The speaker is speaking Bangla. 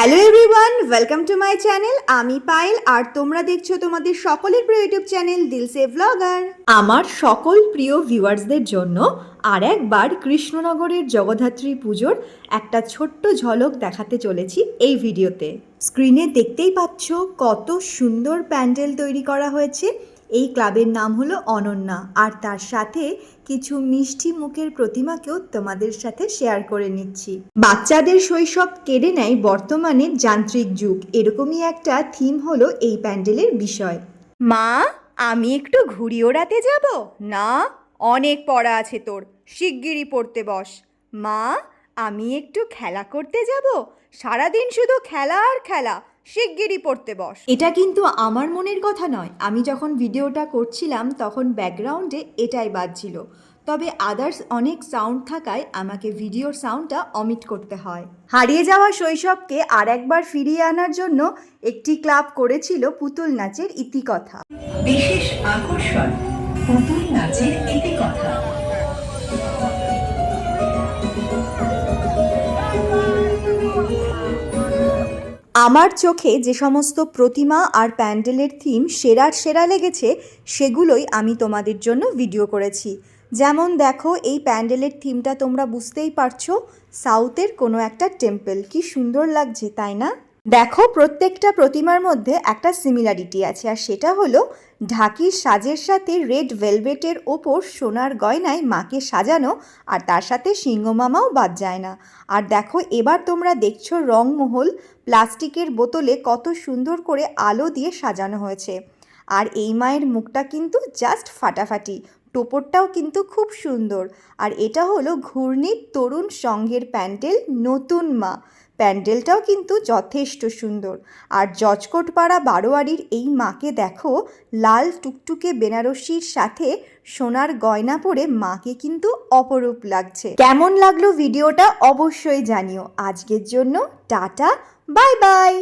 Hello everyone, welcome to my channel. আমি পায়েল আর তোমরা দেখছো তোমাদের সকলের প্রিয় ইউটিউব চ্যানেল দিলসে ব্লগার। আমার সকল প্রিয় ভিউয়ার্সদের জন্য আর একবার কৃষ্ণনগরের জগদ্ধাত্রী পুজোর একটা ছোট্ট ঝলক দেখাতে চলেছি এই ভিডিওতে। স্ক্রিনে দেখতেই পাচ্ছ কত সুন্দর প্যান্ডেল তৈরি করা হয়েছে। এই ক্লাবের নাম হলো অনন্যা, আর তার সাথে কিছু মিষ্টি মুখের প্রতিমাকেও তোমাদের সাথে শেয়ার করে নিচ্ছি। বাচ্চাদের শৈশব কেড়ে নেয় বর্তমানে যান্ত্রিক যুগ, এরকমই একটা থিম হলো এই প্যান্ডেলের বিষয়। মা, আমি একটু ঘুড়ি ওড়াতে যাব না? অনেক পড়া আছে তোর, শিগগিরই পড়তে বস। মা, আমি একটু খেলা করতে যাব, সারাদিন শুধু খেলা আর খেলা, শিগগিরই পড়তে বস। এটা কিন্তু আমার মনের কথা নয়, আমি যখন ভিডিওটা করছিলাম তখন ব্যাকগ্রাউন্ডে এটাই বাজছিল, তবে আদার্স অনেক সাউন্ড থাকায় আমাকে ভিডিওর সাউন্ডটা অমিট করতে হয়। হারিয়ে যাওয়া শৈশবকে আর একবার ফিরিয়ে আনার জন্য একটি ক্লাব করেছিল পুতুল নাচের ইতিকথা। বিশেষ আকর্ষণ পুতুল নাচের ইতিকথা। আমার চোখে যে সমস্ত প্রতিমা আর প্যান্ডেলের থিম সেরার সেরা লেগেছে সেগুলোই আমি তোমাদের জন্য ভিডিও করেছি। যেমন দেখো, এই প্যান্ডেলের থিমটা তোমরা বুঝতেই পারছো, সাউথের কোনো একটা টেম্পল। কি সুন্দর লাগছে তাই না? দেখো, প্রত্যেকটা প্রতিমার মধ্যে একটা সিমিলারিটি আছে, আর সেটা হলো ঢাকির সাজের সাথে রেড ভেলভেটের ওপর সোনার গয়নায় মাকে সাজানো, আর তার সাথে সিংহমামাও বাদ যায় না। আর দেখো, এবার তোমরা দেখছো রংমহল প্লাস্টিকের বোতলে কত সুন্দর করে আলো দিয়ে সাজানো হয়েছে। আর এই মায়ের মুখটা কিন্তু জাস্ট ফাটাফাটি, টোপরটাও কিন্তু খুব সুন্দর। আর এটা হলো ঘূর্ণির তরুণ সংঘের প্যান্ডেল নতুন মা। প্যান্ডেলটাও কিন্তু যথেষ্ট সুন্দর। আর জজকোটপাড়া বারোয়ারির এই মাকে দেখো, লাল টুকটুকে বেনারসির সাথে সোনার গয়না পরে মাকে কিন্তু অপরূপ লাগছে। কেমন লাগলো ভিডিওটা অবশ্যই জানিও। আজকের জন্য টাটা, বাই বাই।